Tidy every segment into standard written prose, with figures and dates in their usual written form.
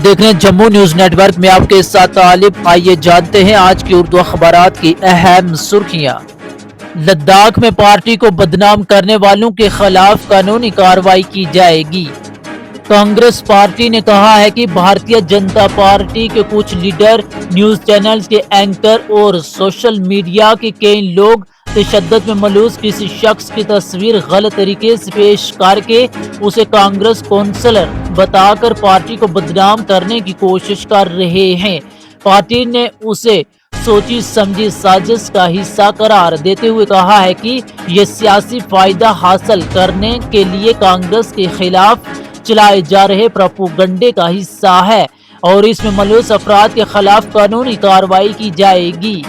देख रहे हैं जम्मू न्यूज नेटवर्क में आपके साथ तालिब। आइए जानते हैं आज की उर्दू अखबारात की अहम सुर्खियां। लद्दाख में पार्टी को बदनाम करने वालों के खिलाफ कानूनी कार्रवाई की जाएगी। कांग्रेस पार्टी ने कहा है कि भारतीय जनता पार्टी के कुछ लीडर, न्यूज चैनल्स के एंकर और सोशल मीडिया के कई लोग तशद्दुद में मलूस किसी शख्स की तस्वीर गलत तरीके से पेश करके उसे कांग्रेस कौंसलर बताकर पार्टी को बदनाम करने की कोशिश कर रहे हैं। पार्टी ने उसे सोची समझी साजिश का हिस्सा करार देते हुए कहा है कि यह सियासी फायदा हासिल करने के लिए कांग्रेस के खिलाफ चलाए जा रहे प्रोपेगेंडे का हिस्सा है और इसमें मलूस अफराद के खिलाफ कानूनी कार्रवाई की जाएगी।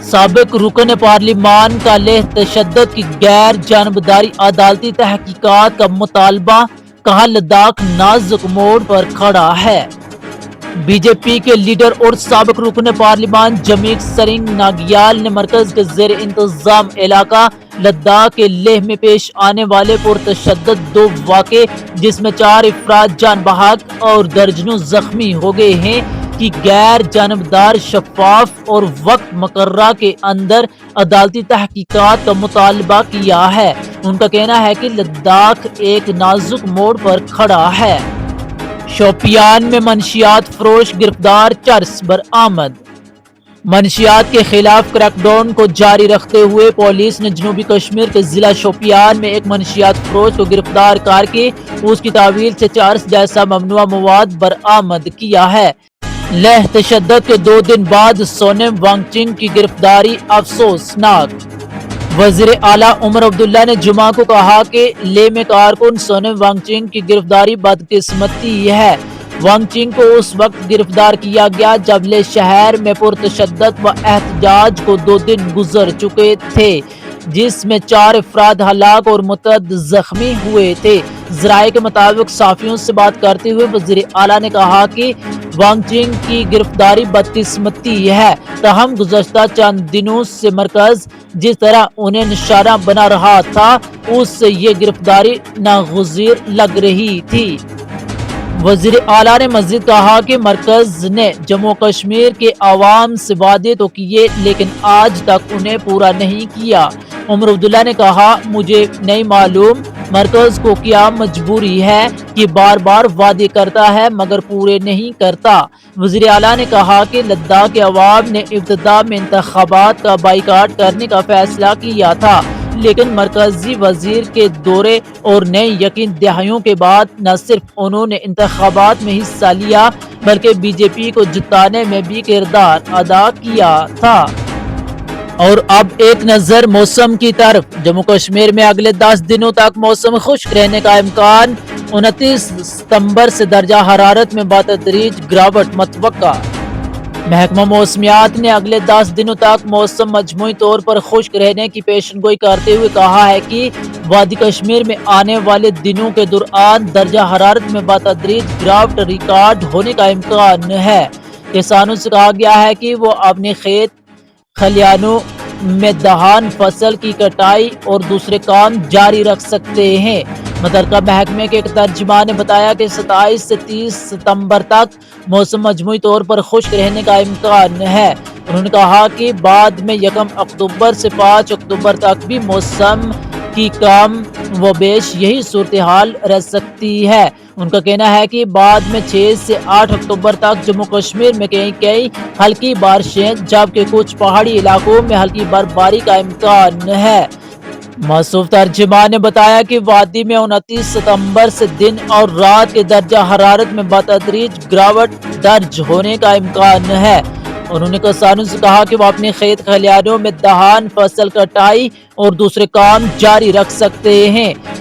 साबिक रुकन पार्लिमान का लेह तशद्दुद की गैर जानबदारी अदालती तहकीकात का मुतालबा, कहा लद्दाख नाजुक मोड़ पर खड़ा है। बीजेपी के लीडर और साबिक रुकन पार्लिमान जमीक सरिंग नागियाल ने मरकज के ज़ेर इंतजाम इलाका लद्दाख के लेह में पेश आने वाले पुरतशद्दुद दो वाक़े जिसमें 4 अफराद जान बहक और दर्जनों जख्मी हो गए हैं कि गैर जानबदार, शफाफ और वक्त मुकर्रा के अंदर अदालती तहकीकात का मुतालबा किया है। उनका कहना है कि लद्दाख एक नाजुक मोड़ पर खड़ा है। शोपियान में मंशियात फरोश गिरफ्तार, चर्स बरामद। मंशियात के खिलाफ क्रैकडाउन को जारी रखते हुए पुलिस ने जनूबी कश्मीर के जिला शोपियान में एक मंशियात फरोश को गिरफ्तार करके उसकी तावील से चर्स जैसा ममनुआ मवाद बरामद किया है। लेह तशद्दुद के 2 दिन बाद सोनम वांगचुक की गिरफ्तारी अफसोसनाक। वज़ीर आला उमर अब्दुल्ला ने जुमा को कहा कि लेह में कारकुन सोनम वांगचुक की गिरफ्तारी बदकिस्मती है। वांगचुक को उस वक्त गिरफ्तार किया गया जब लेह शहर में पुरतशद्दुद व एहतजाज को 2 दिन गुजर चुके थे जिसमें 4 अफराद हलाक और मुतअद्दिद जख्मी हुए थे। ज़राए के मुताबिक साफियों से बात करते हुए वज़ीर आला ने कहा कि वांगचुक की गिरफ्तारी बदकिस्मती है, ताहम गुज़श्ता चंद दिनों से मरकज जिस तरह उन्हें निशाना बना रहा था उससे ये गिरफ्तारी नागुज़ीर लग रही थी। वज़ीर आला ने मज़ीद कहा कि मरकज ने जम्मू कश्मीर के अवाम से वादे तो किए लेकिन आज तक उन्हें पूरा नहीं किया। उमर अब्दुल्ला ने कहा, मुझे नहीं मालूम मरकज को क्या मजबूरी है कि बार बार वादे करता है मगर पूरे नहीं करता। वज़ीर आला ने कहा कि लद्दाख के अवाम ने इब्तिदा में इंतखाबात का बाइकाट करने का फैसला किया था लेकिन मरकजी वजीर के दौरे और नई यकीन दहाइयों के बाद न सिर्फ उन्होंने इंतखाबात में हिस्सा लिया बल्कि बीजेपी को जिताने में भी किरदार अदा किया था। और अब एक नजर मौसम की तरफ। जम्मू कश्मीर में अगले 10 दिनों तक मौसम खुश्क रहने का इम्कान। 29 सितंबर से दर्जा हरारत में बतदरीज गिरावट मतवक्का। महकमा मौसमियात ने अगले 10 दिनों तक मौसम मजमूई तौर पर खुश्क रहने की पेशनगोई करते हुए कहा है कि वादी कश्मीर में आने वाले दिनों के दौरान दर्जा हरारत में बतदरीज गिरावट रिकॉर्ड होने का इम्कान है। किसानों से कहा गया है कि वो अपने खेत खलियानों में दहान, फसल की कटाई और दूसरे काम जारी रख सकते हैं। मुतल्लिका महकमे के एक तर्जुमान ने बताया कि 27 से 30 सितंबर तक मौसम मजमूई तौर पर खुश्क रहने का इम्कान है। उन्होंने कहा कि बाद में 1 अक्टूबर से 5 अक्टूबर तक भी मौसम की कम व बेश यही सूरत हाल रह सकती है। उनका कहना है कि बाद में 6 से 8 अक्टूबर तक जम्मू कश्मीर में कई हल्की बारिशें जबकि कुछ पहाड़ी इलाकों में हल्की बर्फबारी का इम्कान है। मौसूफ तर्जुमान ने बताया कि वादी में 29 सितंबर से दिन और रात के दर्जा हरारत में बतदरीज गिरावट दर्ज होने का इम्कान है। उन्होंने किसानों से कहा कि वो अपने खेत खलियानों में दहान, फसल कटाई और दूसरे काम जारी रख सकते हैं।